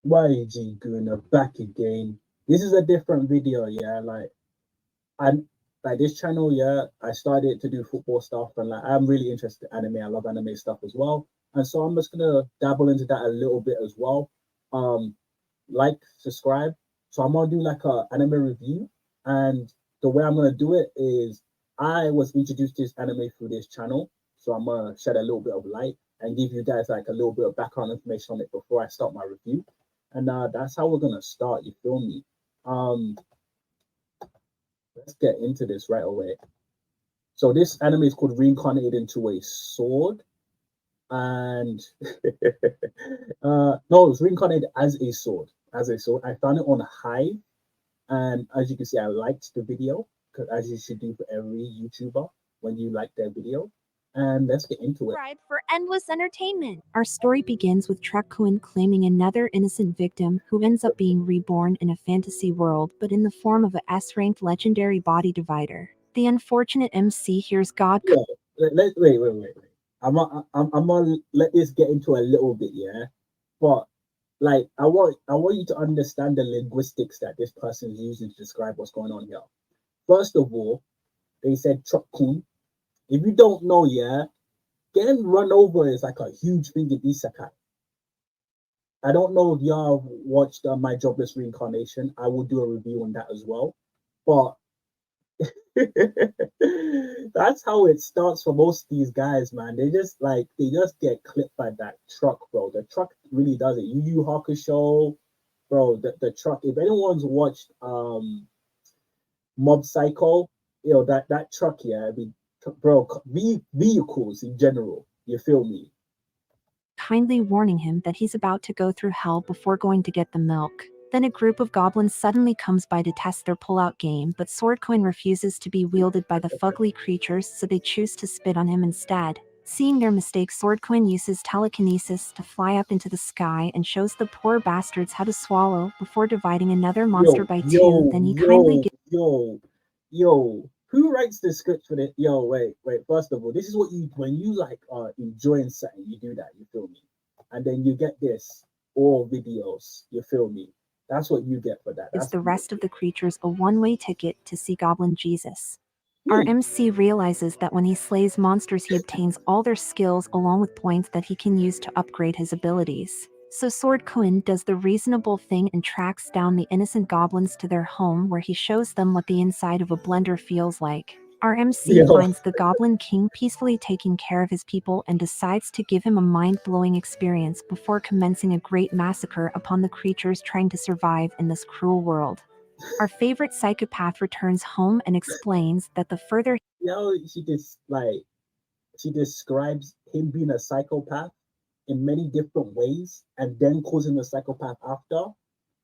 yeggooner back again. This is a different video, yeah. I'm like this channel, yeah. I started to do football stuff, and like I'm really interested in anime. I love anime stuff as well, and so I'm just gonna dabble into that a little bit as well. Um, like, subscribe. So I'm gonna do like a anime review, and the way I'm gonna do it is I was introduced to this anime through this channel, so I'm gonna shed a little bit of light and give you guys like a little bit of background information on it before I start my review, and that's how we're gonna start. You feel me? Um, let's get into this right away. So this anime is called Reincarnated into a Sword, and no, it's Reincarnated as a Sword. As a sword, I found it on Hive. And as you can see, I liked the video, because as you should do for every YouTuber when you like their video. And let's get into it. Subscribe for endless entertainment. Our story begins with Truck-kun claiming another innocent victim who ends up being reborn in a fantasy world, but in the form of a S-ranked legendary body divider. The unfortunate MC hears God. Yeah, wait. I'm gonna let this get into a little bit, yeah. But like, I want you to understand the linguistics that this person is using to describe what's going on here. First of all, they said Truck-kun. If you don't know, yeah, getting run over is like a huge thing in Isekai. I don't know if y'all have watched My Jobless Reincarnation. I will do a review on that as well. But that's how it starts for most of these guys, man. They just get clipped by that truck, bro. The truck really does it. Yu Yu Hakusho, bro. The truck. If anyone's watched Mob Psycho, that truck, yeah. I mean, bro, vehicles in general. You feel me? Kindly warning him that he's about to go through hell before going to get the milk. Then a group of goblins suddenly comes by to test their pull-out game, but Swordcoin refuses to be wielded by the fugly creatures, so they choose to spit on him instead. Seeing their mistake, Swordcoin uses telekinesis to fly up into the sky and shows the poor bastards how to swallow before dividing another monster by two. Then he kindly gives Who writes the script for it? Wait. First of all, this is what you when you like are enjoying something, you do that. You feel me? And then you get this all videos. You feel me? That's what you get for that. That's the rest of the creatures a one-way ticket to see Goblin Jesus. Hmm. Our MC realizes that when he slays monsters, he obtains all their skills along with points that he can use to upgrade his abilities. So Swordcoin does the reasonable thing and tracks down the innocent goblins to their home, where he shows them what the inside of a blender feels like. Our MC Yo, finds the Goblin King peacefully taking care of his people and decides to give him a mind-blowing experience before commencing a great massacre upon the creatures trying to survive in this cruel world. Our favorite psychopath returns home and explains that the further she describes him being a psychopath in many different ways, and then calls him a psychopath after.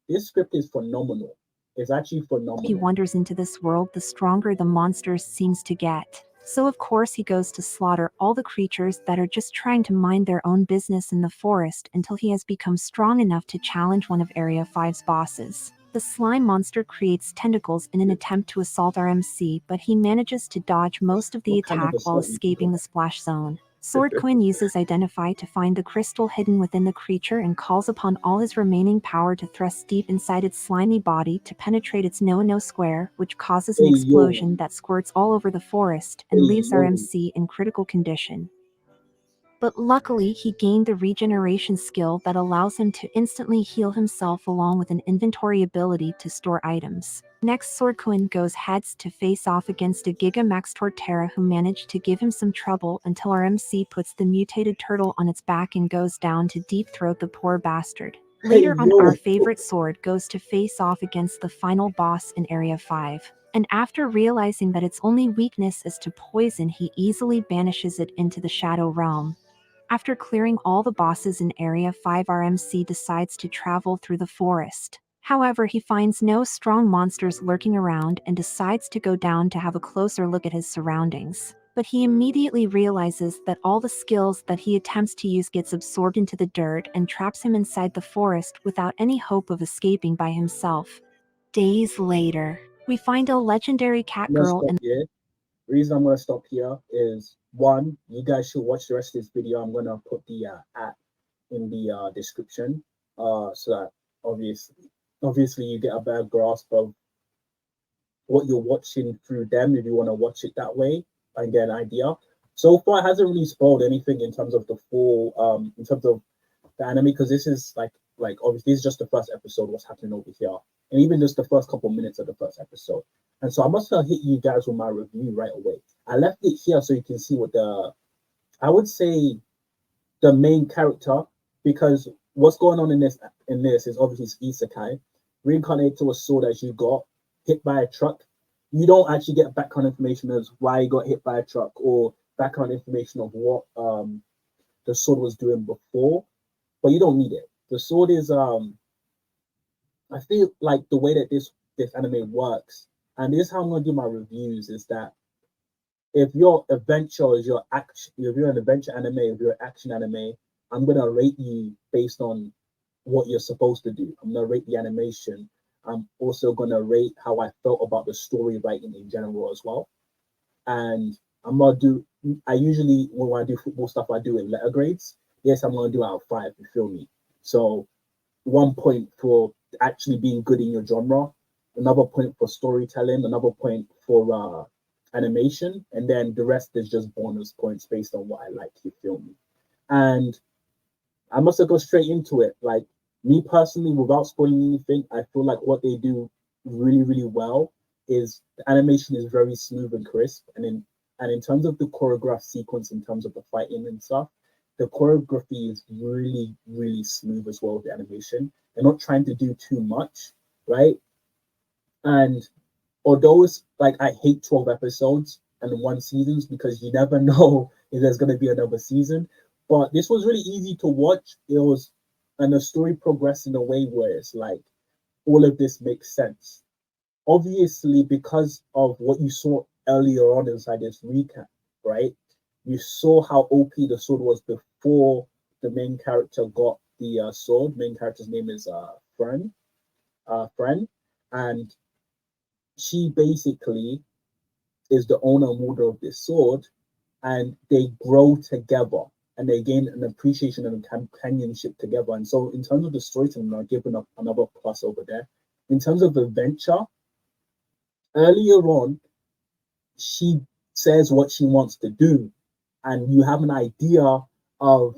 This script is phenomenal. It's actually he phenomenal. wanders into this world, the stronger the monsters seems to get. So of course he goes to slaughter all the creatures that are just trying to mind their own business in the forest until he has become strong enough to challenge one of Area 5's bosses. The slime monster creates tentacles in an attempt to assault our MC, but he manages to dodge most of the What kind of attack while assault you escaping the splash zone. Swordcoin uses Identify to find the crystal hidden within the creature and calls upon all his remaining power to thrust deep inside its slimy body to penetrate its no-no square, which causes an Hey yo, explosion that squirts all over the forest and hey leaves our yo. MC in critical condition. But luckily he gained the regeneration skill that allows him to instantly heal himself along with an inventory ability to store items. Next, Swordcoin goes heads to face off against a Gigamax Torterra who managed to give him some trouble until our MC puts the mutated turtle on its back and goes down to deep throat the poor bastard. Hey Later on, yo. our favorite sword goes to face off against the final boss in Area 5. And after realizing that its only weakness is to poison, he easily banishes it into the Shadow Realm. After clearing all the bosses in Area 5, our MC decides to travel through the forest. However, he finds no strong monsters lurking around and decides to go down to have a closer look at his surroundings. But he immediately realizes that all the skills that he attempts to use gets absorbed into the dirt and traps him inside the forest without any hope of escaping by himself. Days later, we find a legendary cat I'm gonna girl stop and here. The reason I'm gonna stop here is one, you guys should watch the rest of this video. I'm gonna put the app in the description, so that obviously you get a better grasp of what you're watching through them if you want to watch it that way and get an idea. So far, it hasn't really spoiled anything in terms of the full, in terms of the anime, because this is like obviously this is just the first episode, what's happening over here, and even just the first couple minutes of the first episode. And so I must have hit you guys with my review right away. I left it here so you can see what I would say the main character, because what's going on in this is obviously it's isekai, reincarnated to a sword as you got hit by a truck. You don't actually get background information as why you got hit by a truck or background information of what the sword was doing before, but you don't need it. The sword is I feel like the way that this anime works, and this is how I'm gonna do my reviews, is that if your adventure is your action, if you're an adventure anime, if you're an action anime, I'm gonna rate you based on what you're supposed to do. I'm gonna rate the animation. I'm also gonna rate how I felt about the story writing in general as well. And I'm gonna do. I usually when I do football stuff, I do in letter grades. Yes, I'm gonna do out of 5. You feel me? So 1 point for actually being good in your genre, another point for storytelling, another point for animation, and then the rest is just bonus points based on what I like. You feel me? And I must have go straight into it. Like me personally, without spoiling anything, I feel like what they do really, really well is the animation is very smooth and crisp, and in terms of the choreographed sequence, in terms of the fighting and stuff, the choreography is really, really smooth as well with the animation. They're not trying to do too much, right? And although it's like I hate 12 episodes and 1 seasons because you never know if there's gonna be another season. But this was really easy to watch. It was and the story progressed in a way where it's like all of this makes sense. Obviously, because of what you saw earlier on inside this recap, right? You saw how OP the sword was before the main character got the sword. Main character's name is Friend, and she basically is the owner and holder of this sword, and they grow together and they gain an appreciation and companionship together. And so, in terms of the storytelling, I've given up another plus over there. In terms of adventure, earlier on, she says what she wants to do, and you have an idea of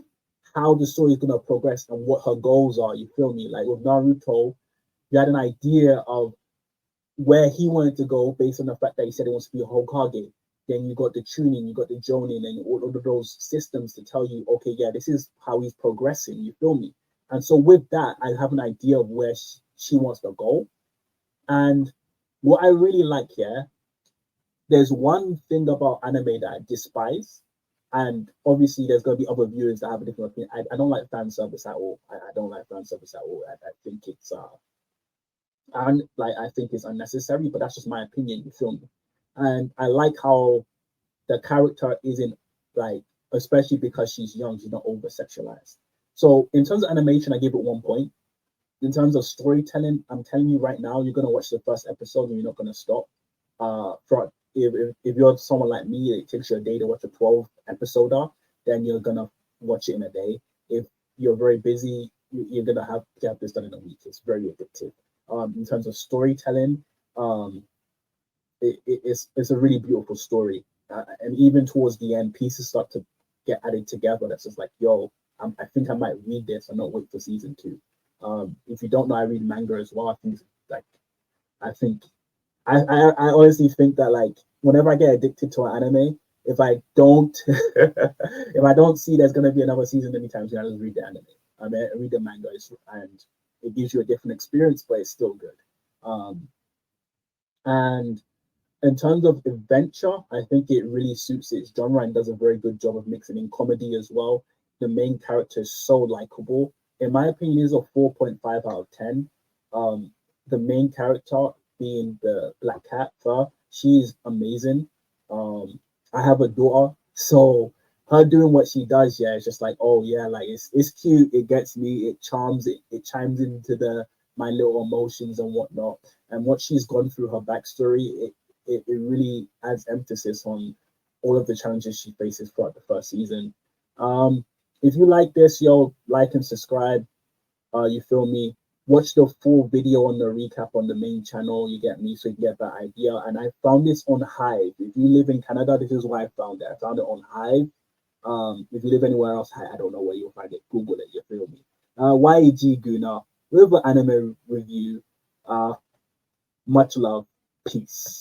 how the story is going to progress and what her goals are. You feel me? Like with Naruto, you had an idea of where he wanted to go based on the fact that he said he wants to be a Hokage. Then you got the tuning, you got the jonin, and all of those systems to tell you, okay, yeah, this is how he's progressing. You feel me? And so with that, I have an idea of where she wants to go. And what I really like here, there's one thing about anime that I despise, and obviously there's going to be other viewers that have a different opinion. I don't like fan service at all. I don't like fan service at all. I think it's and like I think it's unnecessary, but that's just my opinion. You feel me? And I like how the character isn't like, especially because she's young, she's not over sexualized. So in terms of animation, I give it 1 point. In terms of storytelling, I'm telling you right now, you're gonna watch the first episode and you're not gonna stop. For if you're someone like me, it takes you a day to watch a 12 episoder, then you're gonna watch it in a day. If you're very busy, you're gonna have to have this done in a week. It's very addictive. In terms of storytelling, it's a really beautiful story, and even towards the end, pieces start to get added together. That's just like, yo, I think I might read this and not wait for season 2. If you don't know, I read manga as well. I think I honestly think that like whenever I get addicted to an anime, if I don't if I don't see there's gonna be another season anytime soon, I just read the anime. I mean, I read the manga, and it gives you a different experience, but it's still good. And in terms of adventure, I think it really suits its genre and does a very good job of mixing in comedy as well. The main character is so likable. In my opinion, is a 4.5 out of 10. The main character being the black cat, Fur, she's amazing. I have a daughter, so her doing what she does, yeah, it's just like, oh yeah, like it's cute, it gets me, it charms, it chimes into my little emotions and whatnot. And what she's gone through, her backstory, it really adds emphasis on all of the challenges she faces throughout the first season. If you like this, yo, like and subscribe. You feel me? watch the full video on the recap on the main channel. You get me, so you get that idea. And I found this on Hive. If you live in Canada, this is why I found it. I found it on Hive. If you live anywhere else, I don't know where you'll find it. Google it. You feel me? yeggooner with an anime review. Much love. Peace.